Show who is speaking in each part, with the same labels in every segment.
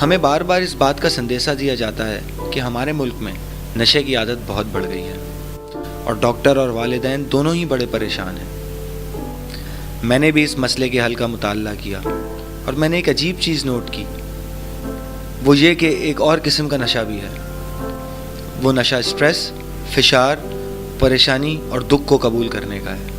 Speaker 1: ہمیں بار بار اس بات کا سندیشہ دیا جاتا ہے کہ ہمارے ملک میں نشے کی عادت بہت بڑھ گئی ہے اور ڈاکٹر اور والدین دونوں ہی بڑے پریشان ہیں۔ میں نے بھی اس مسئلے کے حل کا مطالعہ کیا اور میں نے ایک عجیب چیز نوٹ کی، وہ یہ کہ ایک اور قسم کا نشہ بھی ہے۔ وہ نشہ اسٹریس، فشار، پریشانی اور دکھ کو قبول کرنے کا ہے۔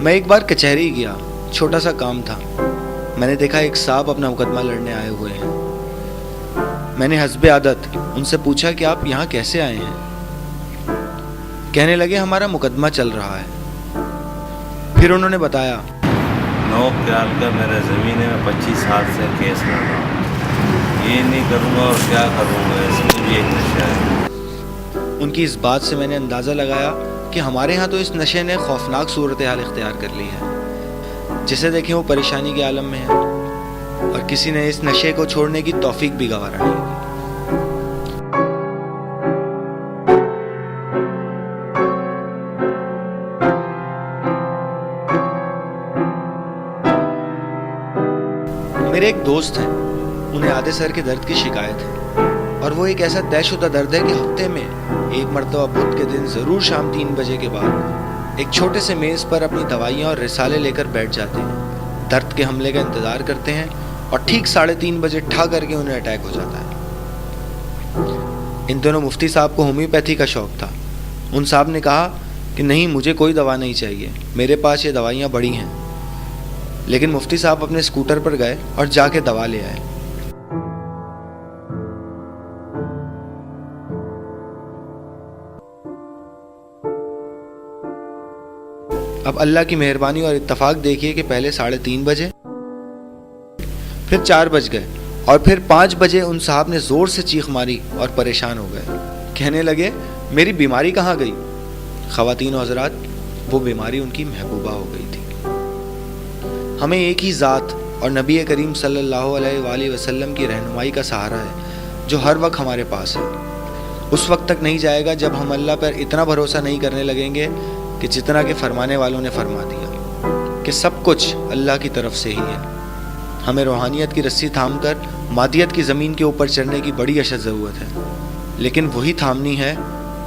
Speaker 1: میں ایک بار کچہری گیا، چھوٹا سا کام تھا۔ میں نے دیکھا ایک صاحب اپنا مقدمہ لڑنے آئے ہوئے ہیں۔ میں نے حسب عادت ان سے پوچھا کہ آپ یہاں کیسے آئے ہیں؟ کہنے لگے ہمارا مقدمہ چل رہا ہے۔ پھر انہوں نے بتایا،
Speaker 2: 9 خیال کا میرا زمین ہے، میں 25 سال سے کیس لڑ رہا ہوں، یہ نہیں کروں گا اور کیا کروں گا، اس میں بھی ایک نشہ ہے۔
Speaker 1: ان کی اس بات سے میں نے اندازہ لگایا کہ ہمارے ہاں تو اس نشے نے خوفناک صورتحال اختیار کر لی ہے۔ جسے دیکھیں وہ پریشانی کے عالم میں ہے اور کسی نے اس نشے کو چھوڑنے کی توفیق بھی گوارا نہیں کی۔ میرے ایک دوست ہیں، انہیں آدھے سر کے درد کی شکایت ہے اور وہ ایک ایسا طے شدہ درد ہے کہ ہفتے میں ایک مرتبہ بدھ کے دن ضرور شام 3 بجے کے بعد ایک چھوٹے سے میز پر اپنی دوائیاں اور رسالے لے کر بیٹھ جاتے ہیں، درد کے حملے کا انتظار کرتے ہیں اور ٹھیک 3:30 بجے ٹھا کر کے انہیں اٹیک ہو جاتا ہے۔ ان دنوں مفتی صاحب کو ہومیوپیتھی کا شوق تھا۔ ان صاحب نے کہا کہ نہیں، مجھے کوئی دوا نہیں چاہیے، میرے پاس یہ دوائیاں بڑی ہیں۔ لیکن مفتی صاحب اپنے اسکوٹر پر گئے اور جا کے دوا لے آئے۔ اب اللہ کی مہربانی اور اتفاق دیکھیے کہ پہلے 3:30 بجے، پھر 4 بج گئے اور پھر 5 بجے ان صاحب نے زور سے چیخ ماری اور پریشان ہو گئے۔ کہنے لگے میری بیماری کہاں گئی؟ خواتین و حضرات، وہ بیماری ان کی محبوبہ ہو گئی تھی۔ ہمیں ایک ہی ذات اور نبی کریم صلی اللہ علیہ وآلہ وسلم کی رہنمائی کا سہارا ہے جو ہر وقت ہمارے پاس ہے۔ اس وقت تک نہیں جائے گا جب ہم اللہ پر اتنا بھروسہ نہیں کرنے لگیں گے کہ جتنا کہ فرمانے والوں نے فرما دیا کہ سب کچھ اللہ کی طرف سے ہی ہے۔ ہمیں روحانیت کی رسی تھام کر مادیت کی زمین کے اوپر چڑھنے کی بڑی اشد ضرورت ہے، لیکن وہی تھامنی ہے،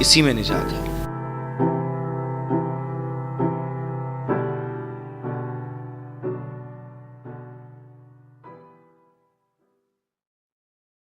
Speaker 1: اسی میں نجات ہے۔